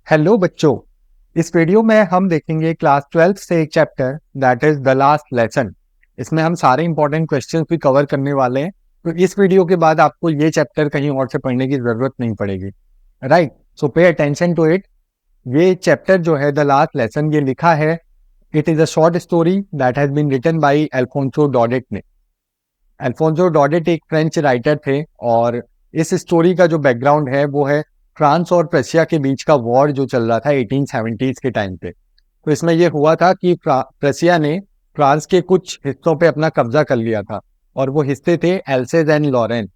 Hello बच्चों। इस video में हम देखेंगे क्लास 12 से एक chapter that is the last lesson. इसमें हम सारे इंपॉर्टेंट क्वेश्चंस भी कवर करने वाले हैं। तो इस वीडियो के बाद आपको ये चैप्टर कहीं और से पढ़ने की जरूरत नहीं पड़ेगी। Right, so pay attention to it. ये चैप्टर जो है द लास्ट लेसन, ये लिखा है, it is a short story that has been written by Alphonse Daudet ने। अल्फोंसो डॉडेट एक फ्रेंच राइटर थे और इस स्टोरी का जो बैकग्राउंड है वो है फ्रांस और प्रशिया के बीच का वॉर जो चल रहा था 1870s के टाइम पे। तो इसमें यह हुआ था कि प्रशिया ने फ्रांस के कुछ हिस्सों पे अपना कब्जा कर लिया था और वो हिस्से थे एल्सेज एंड लॉरेन।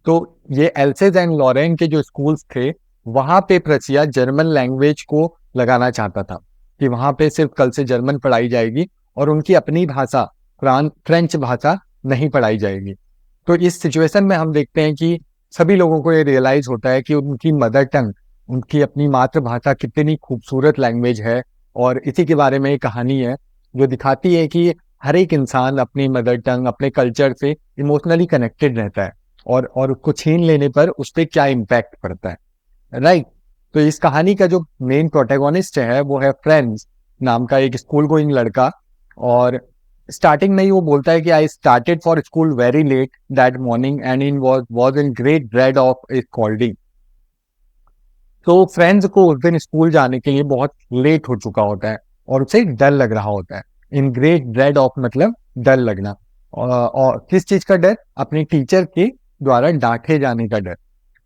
तो ये एल्सेज एंड लॉरेन के जो स्कूल्स थे वहां पे प्रशिया जर्मन लैंग्वेज को लगाना चाहता था कि वहां पे सिर्फ कल से जर्मन पढ़ाई जाएगी और उनकी अपनी भाषा फ्रेंच भाषा नहीं पढ़ाई जाएगी। तो इस सिचुएशन में हम देखते हैं कि सभी लोगों को ये रियलाइज होता है कि उनकी मदर टंग, उनकी अपनी मातृभाषा कितनी खूबसूरत लैंग्वेज है। और इसी के बारे में एक कहानी है जो दिखाती है कि हर एक इंसान अपनी मदर टंग, अपने कल्चर से इमोशनली कनेक्टेड रहता है और उसको छीन लेने पर उस पर क्या इम्पैक्ट पड़ता है। राइट, तो इस कहानी का जो मेन प्रोटेगोनिस्ट है वो है फ्रेंड्स नाम का एक स्कूल गोइंग लड़का। और स्टार्टिंग में ही वो बोलता है कि I started for school very let that morning and in was in great dread of A scolding. तो फ्रेंड्स को उस दिन स्कूल जाने के लिए बहुत लेट हो चुका होता है और उसे डर लग रहा होता है। इन ग्रेट ड्रेड ऑफ मतलब डर लगना। और किस चीज का डर? अपने टीचर के द्वारा डांटे जाने का डर।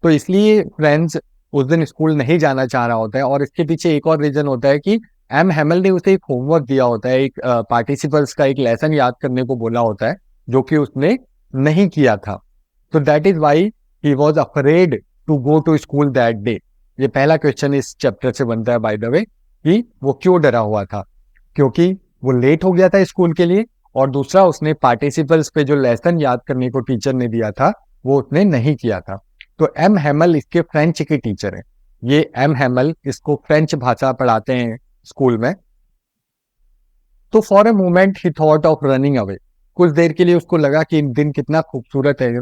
तो इसलिए फ्रेंड्स उस दिन स्कूल नहीं जाना चाह रहा होता है। और इसके पीछे एक और रीजन होता है कि एम हेमल ने उसे एक होमवर्क दिया होता है, एक पार्टिसिपल्स का एक लेसन याद करने को बोला होता है जो कि उसने नहीं किया था। तो that is why he was afraid to go to school that day. ये पहला क्वेश्चन इस चैप्टर से बनता है बाय द वे, कि वो क्यों डरा हुआ था? क्योंकि वो लेट हो गया था स्कूल के लिए, और दूसरा उसने पार्टिसिपल्स पे जो लेसन याद करने को टीचर ने दिया था वो उसने नहीं किया था। तो एम हेमल इसके फ्रेंच के टीचर हैं। ये एम हेमल इसको फ्रेंच भाषा पढ़ाते हैं स्कूल में। तो for a moment he thought of running away. कुछ देर के लिए उसको लगा कि दिन कितना खूबसूरत है,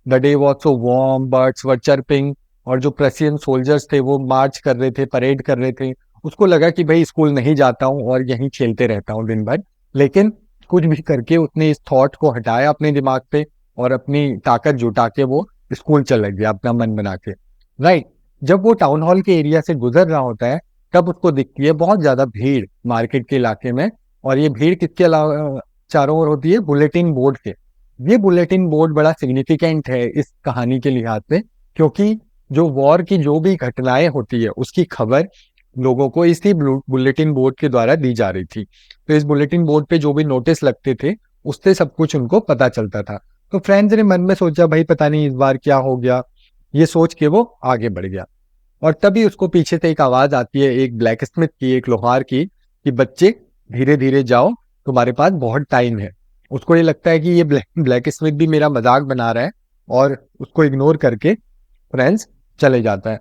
the day was so warm, birds were chirping. और जो प्रशियन सोल्जर्स थे वो मार्च कर रहे थे, परेड कर रहे थे। उसको लगा कि भाई स्कूल नहीं जाता हूँ और यहीं खेलते रहता हूँ दिन भर। लेकिन कुछ भी करके उसने इस थॉट को हटाया अपने दिमाग पे और अपनी ताकत जुटा के वो स्कूल चला गया अपना मन बना के। राइट, जब वो टाउन हॉल के एरिया से गुजर रहा होता है तब उसको दिखती है बहुत ज्यादा भीड़ मार्केट के इलाके में। और ये भीड़ किसके अलावा चारों ओर होती है? बुलेटिन बोर्ड के। ये बुलेटिन बोर्ड बड़ा सिग्निफिकेंट है इस कहानी के लिहाज से, क्योंकि जो वॉर की जो भी घटनाएं होती है उसकी खबर लोगों को इसी बुलेटिन बोर्ड के द्वारा दी जा रही थी। तो इस बुलेटिन बोर्ड पे जो भी नोटिस लगते थे उससे सब कुछ उनको पता चलता था। तो फ्रेंड्स ने मन में सोचा भाई पता नहीं इस बार क्या हो गया। ये सोच के वो आगे बढ़ गया और तभी उसको पीछे से एक आवाज आती है, एक ब्लैक स्मिथ की, एक लोहार की, कि बच्चे धीरे धीरे जाओ, तुम्हारे पास बहुत टाइम है। उसको ये लगता है कि ये ब्लैक स्मिथ भी मेरा मजाक बना रहा है और उसको इग्नोर करके फ्रेंड्स चले जाता है।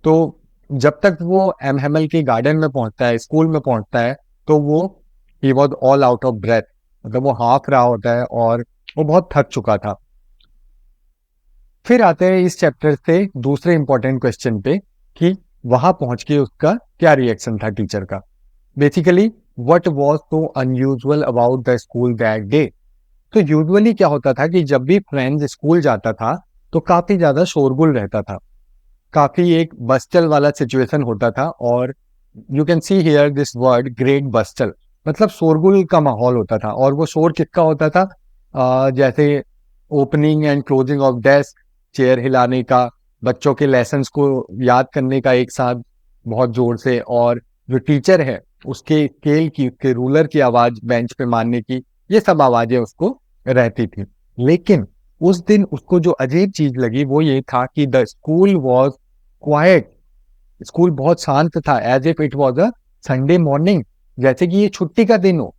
तो जब तक वो एम हेमल के गार्डन में पहुंचता है, स्कूल में पहुंचता है, तो वो he was all out of breath. मतलब वो हाँफ रहा होता है और वो बहुत थक चुका था। फिर आते हैं इस चैप्टर से दूसरे इंपॉर्टेंट क्वेश्चन पे कि वहां पहुंच के उसका क्या रिएक्शन था टीचर का। Basically what was so unusual about the school that day. तो यूजुअली क्या होता था कि जब भी फ्रेंड्स स्कूल जाता था तो काफी ज्यादा शोरगुल रहता था, काफी एक बस्टल वाला सिचुएशन होता था। और you can see here this word great bustle, मतलब शोरगुल का माहौल होता था। और वो शोर किसका होता था? जैसे opening and closing of desk, chair हिलाने का, बच्चों के लेसन्स को याद करने का एक साथ बहुत जोर से, और जो टीचर है उसके स्केल की, उसके रूलर की आवाज बेंच पे मारने की, ये सब आवाजें उसको रहती थी। लेकिन उस दिन उसको जो अजीब चीज लगी वो ये था कि the school was quiet. School बहुत शांत था, as if it was a Sunday morning, जैसे कि ये छुट्टी का दिन हो।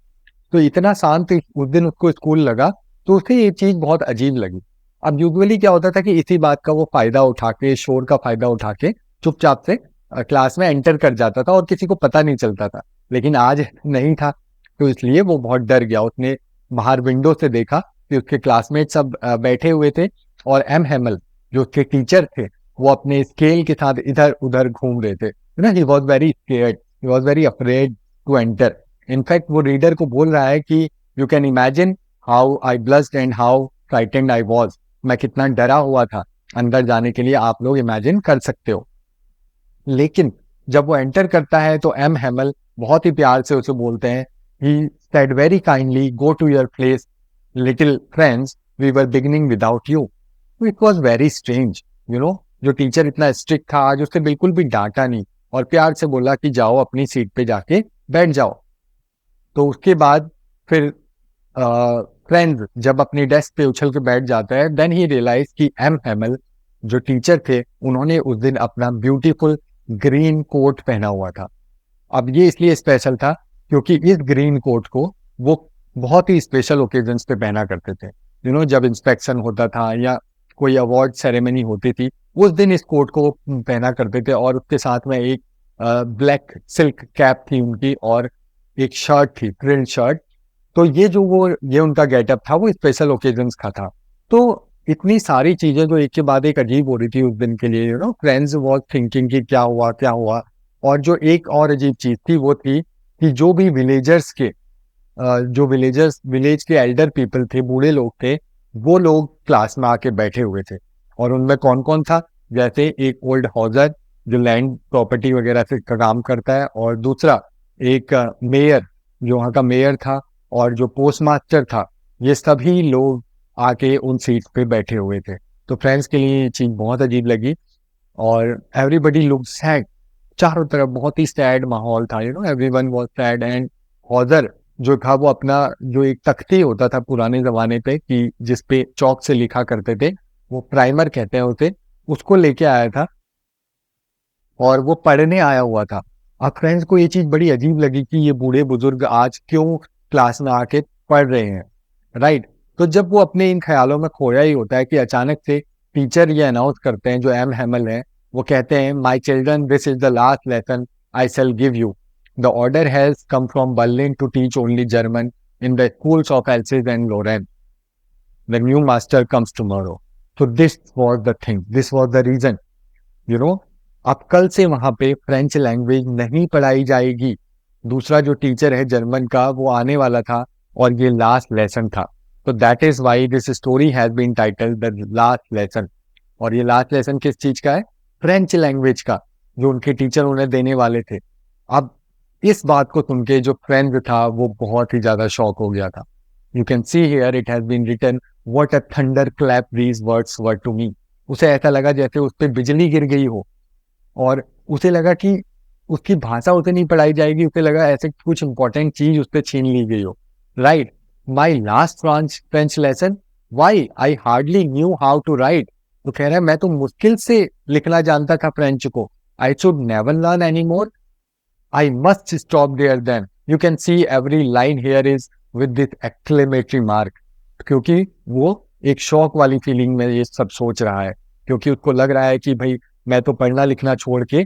तो इतना शांत उस दिन उसको स्कूल लगा, तो उसे ये चीज बहुत अजीब लगी। अब यूजुअली क्या होता था कि इसी बात का वो फायदा उठा के, शोर का फायदा उठा के चुपचाप से क्लास में एंटर कर जाता था और किसी को पता नहीं चलता था। लेकिन आज नहीं था, तो इसलिए वो बहुत डर गया। उसने बाहर विंडो से देखा कि उसके क्लासमेट सब बैठे हुए थे और एम हेमल जो उसके टीचर थे वो अपने स्केल के साथ इधर उधर घूम रहे थे, ना, he was very scared, he was very afraid to enter. In fact वो रीडर को बोल रहा है कि you can imagine how I blushed and how frightened I was, मैं कितना डरा हुआ था अंदर जाने के लिए, आप लोग इमेजिन कर सकते हो। लेकिन जब वो एंटर करता है तो एम हैमल बहुत ही प्यार से उसे बोलते हैं, he said very kindly, go to your place little friends, we were beginning without you. It was very strange, you know, जो टीचर इतना स्ट्रिक्ट था आज उससे बिल्कुल भी डांटा नहीं और प्यार से बोला कि जाओ अपनी सीट पे जाके बैठ जाओ। तो उसके बाद फिर फ्रेंड्स जब अपनी डेस्क पे उछल के बैठ जाता है, देन ही रियलाइज कि एम हैमल जो टीचर थे उन्होंने उस दिन अपना ब्यूटीफुल ग्रीन कोट पहना हुआ था। अब ये इसलिए स्पेशल था क्योंकि इस ग्रीन कोट को वो बहुत ही स्पेशल ओकेजन्स पे पहना करते थे, यू नो, जब इंस्पेक्शन होता था या कोई अवार्ड सेरेमनी होती थी, उस दिन इस कोट को पहना करते थे। और उसके साथ में एक ब्लैक सिल्क कैप थी उनकी और एक शर्ट थी, प्रिंट शर्ट। तो ये उनका गेटअप था, वो स्पेशल ओकेजन्स का था। तो इतनी सारी चीजें जो एक के बाद एक अजीब हो रही थी उस दिन के लिए, you know, friends was thinking कि क्या हुआ क्या हुआ। और जो एक और अजीब चीज थी वो थी कि जो भी विलेजर्स के जो विलेज के एल्डर पीपल थे, बूढ़े लोग थे, वो लोग क्लास में आके बैठे हुए थे। और उनमें कौन कौन था, जैसे एक ओल्ड हॉजर जो लैंड प्रॉपर्टी वगैरह से काम करता है, और दूसरा एक मेयर जो वहाँ का मेयर था, और जो पोस्ट मास्टर था, ये सभी लोग आके उन सीट पे बैठे हुए थे। तो फ्रेंड्स के लिए ये चीज बहुत अजीब लगी और एवरीबडी लुक्ड सैड, चारों तरफ बहुत ही सैड माहौल था, you know, everyone was sad. And Hauser जो था वो अपना जो एक तख्ती होता था पुराने जमाने पे कि जिसपे चौक से लिखा करते थे, वो प्राइमर कहते हैं उसे, उसको लेके आया था और वो पढ़ने आया हुआ था। अब फ्रेंड्स को ये चीज बड़ी अजीब लगी कि ये बूढ़े बुजुर्ग आज क्यों क्लास में आके पढ़ रहे हैं, राइट। तो जब वो अपने इन ख्यालों में खोया ही होता है कि अचानक से टीचर ये अनाउंस करते हैं, जो एम हैमल है, वो कहते हैं, my children, this is the last lesson I shall give you. The order has come from Berlin to teach only German in the schools of Alsace and Lorraine. The new master comes tomorrow. So this was the thing, this was the reason, you know, अब कल से वहां पे French language नहीं पढ़ाई जाएगी। दूसरा जो टीचर है जर्मन का वो आने वाला था और ये लास्ट लेसन था। तो that is why this story has been titled the last lesson. और ये लास्ट लेसन किस चीज का है? फ्रेंच लैंग्वेज का, जो उनके टीचर उन्हें देने वाले थे। अब इस बात को सुन के जो फ्रेंड था वो बहुत ही ज्यादा शॉक हो गया था। You can see here it has been written, what a thunderclap these words were to me. उसे ऐसा लगा जैसे उस पर बिजली गिर गई हो और उसे लगा कि उसकी भाषा उसे नहीं पढ़ाई जाएगी, उसे लगा ऐसे कुछ इंपॉर्टेंट चीज उस पर छीन ली गई हो, right. My last French lesson, why I hardly knew how to write. तो कह रहा है मैं तो मुश्किल से लिखना जानता था फ्रेंच को, I should never learn any more, I must stop there then. You can see every line here is with this exclamatory mark. क्योंकि वो एक शौक वाली फीलिंग में ये सब सोच रहा है, क्योंकि उसको लग रहा है कि भाई मैं तो पढ़ना लिखना छोड़ के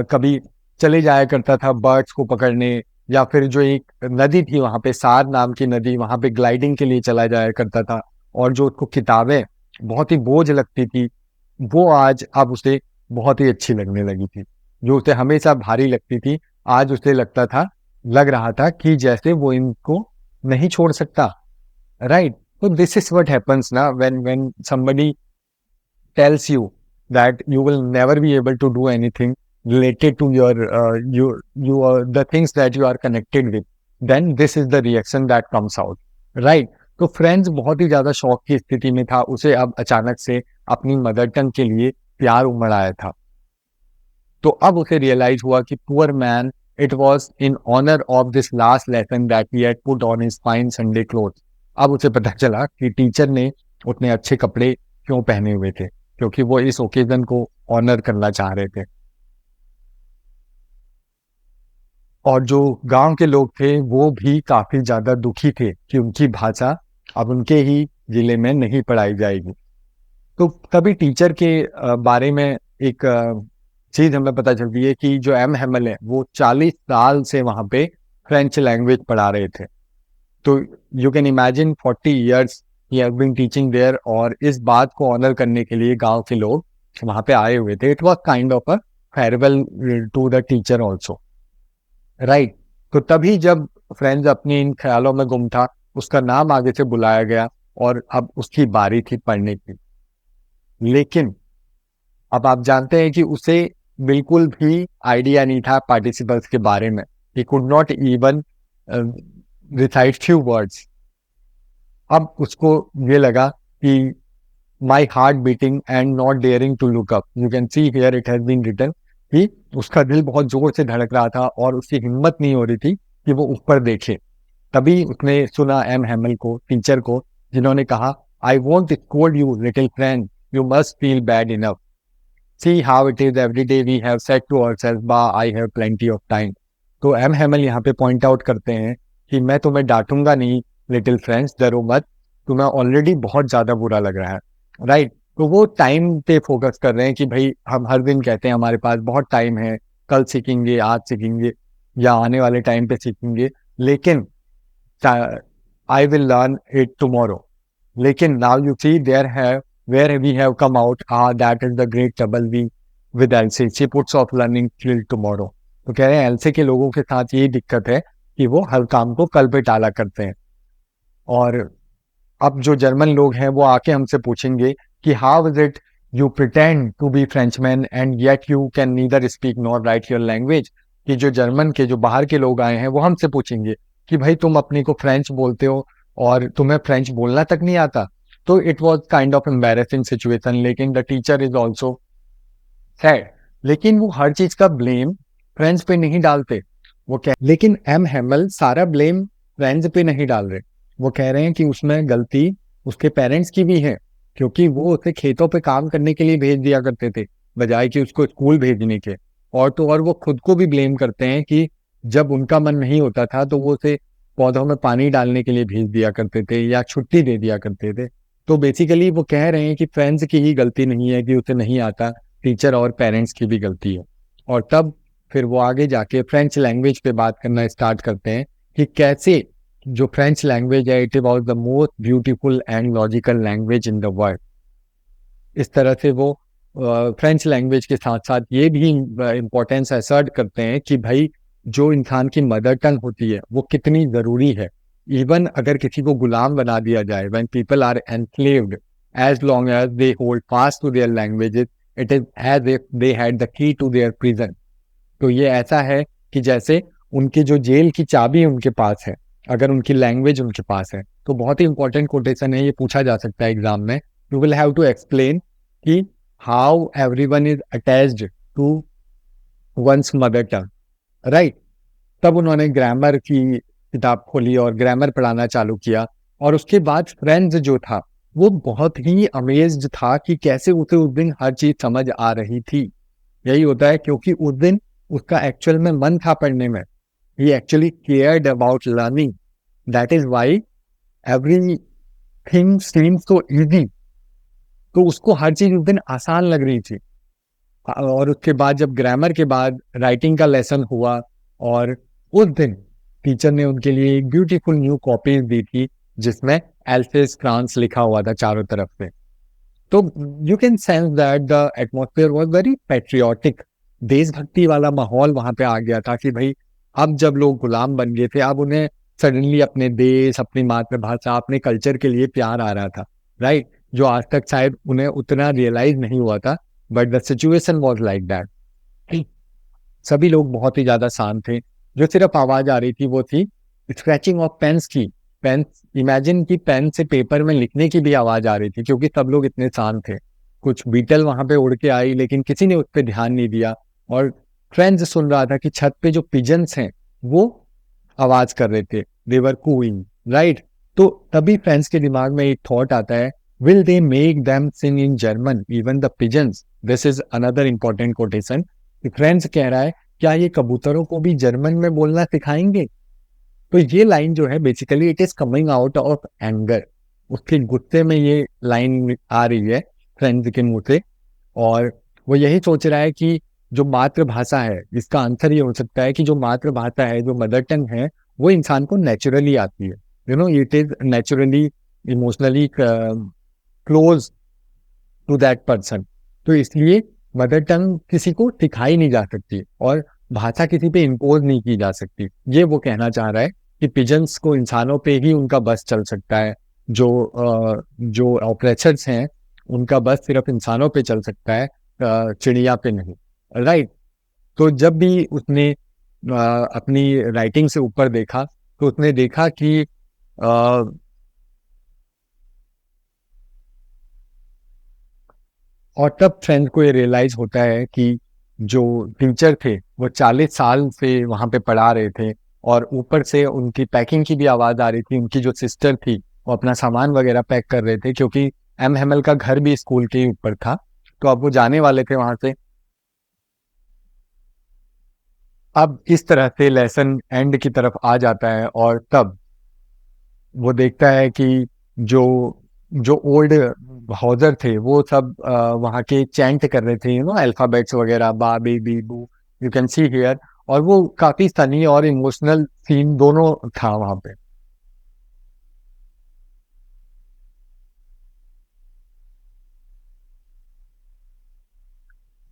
कभी चले जाया करता था बर्ड्स को पकड़ने, या फिर जो एक नदी थी वहां पे, सार नाम की नदी, वहां पे ग्लाइडिंग के लिए चला जाया करता था। और जो उसको किताबें बहुत ही बोझ लगती थी, वो आज अब उसे बहुत ही अच्छी लगने लगी थी। जो उसे हमेशा भारी लगती थी, आज उसे लग रहा था कि जैसे वो इनको नहीं छोड़ सकता, right. So this is what happens now when somebody tells you that you will never be able to do anything related to your the things that you are connected with, then this is the reaction that comes out, right? तो friends बहुत ही ज्यादा शौक की स्थिति में था, उसे अब अचानक से अपनी मदर टंग के लिए प्यार उमड़ आया था। तो अब उसे रियलाइज हुआ कि poor man, it was in honour of this last lesson that he had put on his fine Sunday clothes. अब उसे पता चला कि टीचर ने उतने अच्छे कपड़े क्यों पहने हुए थे, क्योंकि वो इस ओकेजन को ऑनर करना चाह रहे थे। और जो गांव के लोग थे वो भी काफी ज्यादा दुखी थे कि उनकी भाषा अब उनके ही जिले में नहीं पढ़ाई जाएगी। तो तभी टीचर के बारे में एक चीज हमें पता चलती है कि जो एम हैमल है वो 40 साल से वहां पे फ्रेंच लैंग्वेज पढ़ा रहे थे। तो you can imagine 40 years he have been teaching there. और इस बात को ऑनर करने के लिए गांव के लोग वहां पे आए हुए थे. It was kind of a farewell to the teacher also, right. तो तभी जब फ्रेंड्स अपनी इन ख्यालों में गुम था, उसका नाम आगे से बुलाया गया और अब उसकी बारी थी पढ़ने की. लेकिन अब आप जानते हैं कि उसे बिल्कुल भी आइडिया नहीं था पार्टिसिपल्स के बारे में. He could not even recite few words. अब उसको ये लगा कि my heart beating and not daring to look up. You can see here it has been written कि उसका दिल बहुत जोर से धड़क रहा था और उसकी हिम्मत नहीं हो रही थी कि वो ऊपर देखे. तभी उसने सुना एम हेमल को, टीचर को, जिन्होंने कहा, I want scold you little friend, you must feel bad enough. See how it is every day we have said to ourselves, बा I have plenty of time. तो एम हेमल यहाँ पे पॉइंट आउट करते हैं कि मैं तुम्हें डांटूंगा नहीं लिटिल फ्रेंड्स, डरो मत, तुम्हें ऑलरेडी बहुत ज्यादा बुरा लग रहा है, राइट. तो वो टाइम पे फोकस कर रहे हैं कि भाई हम हर दिन कहते हैं हमारे पास बहुत टाइम है, कल सीखेंगे, आज सीखेंगे या आने वाले टाइम पे सीखेंगे, लेकिन I will learn it tomorrow. लेकिन now you see there have where we have come out, that is the great trouble we with Elsie, she puts off learning till tomorrow. तो कह रहे हैं एलसी के लोगों के साथ यही दिक्कत है कि वो हर काम को कल पे टाला करते हैं. और अब जो जर्मन लोग हैं वो आके हमसे पूछेंगे कि how is it you pretend to be Frenchman and yet you can neither speak nor write your language. कि जो जर्मन के, जो बाहर के लोग आए हैं, वो हमसे पूछेंगे कि भाई तुम अपने को फ्रेंच बोलते हो और तुम्हें फ्रेंच बोलना तक नहीं आता. तो it was kind of embarrassing situation. लेकिन the teacher is also sad. लेकिन वो हर चीज का ब्लेम फ्रेंच पे नहीं डालते. लेकिन एम हेमल सारा ब्लेम फ्रेंच पे नहीं डाल रहे. वो कह रहे हैं कि उसमें गलती उसके पेरेंट्स की भी है, क्योंकि वो उसे खेतों पे काम करने के लिए भेज दिया करते थे बजाय कि उसको स्कूल भेजने के. और तो और वो खुद को भी ब्लेम करते हैं कि जब उनका मन नहीं होता था तो वो उसे पौधों में पानी डालने के लिए भेज दिया करते थे या छुट्टी दे दिया करते थे. तो बेसिकली वो कह रहे हैं कि फ्रेंड्स की ही गलती नहीं है कि उसे नहीं आता, टीचर और पेरेंट्स की भी गलती है. और तब फिर वो आगे जाके फ्रेंच लैंग्वेज पे बात करना स्टार्ट करते हैं कि कैसे जो फ्रेंच लैंग्वेज है, it was the most beautiful and logical language in the world. इस तरह से वो फ्रेंच लैंग्वेज के साथ साथ ये भी इम्पोर्टेंस असर्ट करते हैं कि भाई जो इंसान की मदर टंग होती है वो कितनी ज़रूरी है. इवन अगर किसी को गुलाम बना दिया जाए, when people are enslaved, as long as they hold fast to their languages, it is as if they had the key to their prison. तो ये ऐसा है कि जैसे उनकी जो जेल की चाबी उनके पास है, अगर उनकी लैंग्वेज उनके पास है. तो बहुत ही इंपॉर्टेंट कोटेशन है, ये पूछा जा सकता है एग्जाम में. You will have to explain कि how everyone is attached to one's mother tongue, right. तब उन्होंने ग्रामर की किताब खोली और ग्रामर पढ़ाना चालू किया. और उसके बाद फ्रेंड्स जो था वो बहुत ही अमेज्ड था कि कैसे उसे उस दिन हर चीज समझ आ रही थी. यही होता है क्योंकि उस दिन उसका एक्चुअल में मन था पढ़ने में. He actually cared about learning. That is why everything seems so easy. तो उसको हर चीज उस दिन आसान लग रही थी. और उसके बाद जब ग्रामर के बाद राइटिंग का लेसन हुआ और उस दिन टीचर ने उनके लिए एक ब्यूटीफुल न्यू कॉपीज दी थी जिसमें एल्सेस फ्रांस लिखा हुआ था चारों तरफ से. तो you can sense that the atmosphere was very patriotic. देशभक्ति वाला माहौल वहां पे आ गया था कि भाई अब जब लोग गुलाम बन गए थे, अब उन्हें सडनली अपने देश, अपनी मातृभाषा, अपने कल्चर के लिए प्यार आ रहा था, राइट. जो आज तक शायद उन्हें उतना रियलाइज नहीं हुआ था, but the situation was like that. सभी लोग बहुत ही ज्यादा शांत थे. जो सिर्फ आवाज आ रही थी वो थी स्क्रैचिंग ऑफ पेन्स की. पेन, इमेजिन की पेन से पेपर में लिखने की भी आवाज आ रही थी क्योंकि सब लोग इतने शांत थे. कुछ बीटल वहां पे उड़ के आई लेकिन किसी ने उस पर ध्यान नहीं दिया. और फ्रेंड्स सुन रहा था कि छत पे जो पिजन्स हैं वो आवाज कर रहे थे, दे वर कूइंग, राइट. तो तभी फ्रेंड्स के दिमाग में एक थॉट आता है, will they make them sing in German even the pigeons. This is another important quotation. Friends कह रहा है क्या ये कबूतरों को भी जर्मन में बोलना सिखाएंगे. तो ये लाइन जो है basically it is coming out of anger. उसके गुस्से में ये लाइन आ रही है फ्रेंड्स के मुंह से. और वो यही सोच रहा है कि जो मातृभाषा है, इसका आंसर ये हो सकता है कि जो मातृभाषा है, जो मदर टंग है, वो इंसान को नेचुरली आती है. You know, it is naturally emotionally close to that person. तो इसलिए मदर टंग किसी को सिखाई नहीं जा सकती और भाषा किसी पे इम्पोज नहीं की जा सकती। ये वो कहना चाह रहा है कि पिजन्स को इंसानों पे ही उनका बस चल सकता है, जो ऑपरेटर्स हैं उनका बस सिर्फ इंसानों पे चल सकता है, चिड़िया पे नहीं। राइट। तो जब भी उसने अपनी राइटिंग से ऊपर देखा तो उसने देखा कि और तब फ्रेंड को ये रियलाइज होता है कि जो टीचर थे वो 40 साल से वहां पे पढ़ा रहे थे और ऊपर से उनकी पैकिंग की भी आवाज आ रही थी। उनकी जो सिस्टर थी वो अपना सामान वगैरह पैक कर रहे थे क्योंकि एम हेमल का घर भी स्कूल के ही ऊपर था, तो अब वो जाने वाले थे वहां से। अब इस तरह से लेसन एंड की तरफ आ जाता है और तब वो देखता है कि जो जो ओल्ड हाउजर थे वो सब वहाँ के चैंट कर रहे थे, अल्फाबेट्स वगैरह, बा बी बी बू, यू कैन सी हियर। और वो काफी फनी और इमोशनल सीन दोनों था वहाँ पे।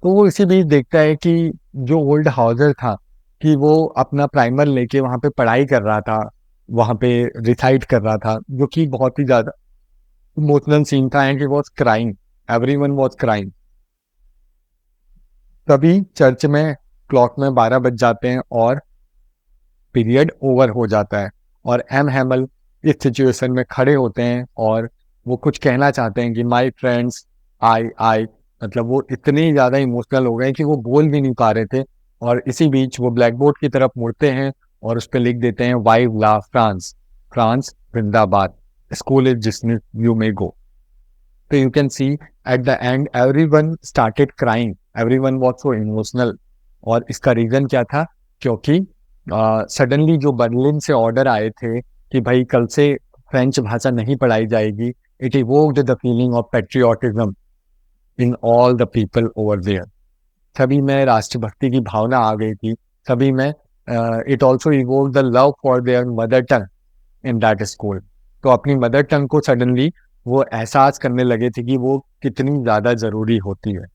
तो वो इसी बीच देखता है कि जो ओल्ड हाउजर था कि वो अपना प्राइमर लेके वहाँ पे पढ़ाई कर रहा था, वहाँ पे रिसाइट कर रहा था, जो कि बहुत ही ज्यादा इमोशनल सीन था and he was crying, everyone was crying. तभी चर्च में क्लॉक में 12 बज जाते हैं और पीरियड ओवर हो जाता है और एम हैमल इस सिचुएशन में खड़े होते हैं और वो कुछ कहना चाहते हैं कि माय फ्रेंड्स, आई मतलब वो इतने ज्यादा इमोशनल हो गए कि वो बोल भी नहीं पा रहे थे। और इसी बीच वो ब्लैक बोर्ड की तरफ मुड़ते हैं और उस पर लिख देते हैं वाइव ला फ्रांस, फ्रांस जिंदाबाद, school is dismissed, you may go. So you can see at the end everyone started crying, everyone was so emotional। और इसका रीजन क्या था? क्योंकि सडनली जो बर्लिन से ऑर्डर आए थे कि भाई कल से फ्रेंच भाषा नहीं पढ़ाई जाएगी, it evoked the feeling of patriotism in all the people over there. सभी में राष्ट्रभक्ति की भावना आ गई थी, सभी में। It also evoked the love for their mother tongue in that school. तो अपनी मदर टंग को सडनली वो एहसास करने लगे थे कि वो कितनी ज्यादा जरूरी होती है।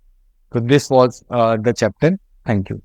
तो this was the chapter. Thank you.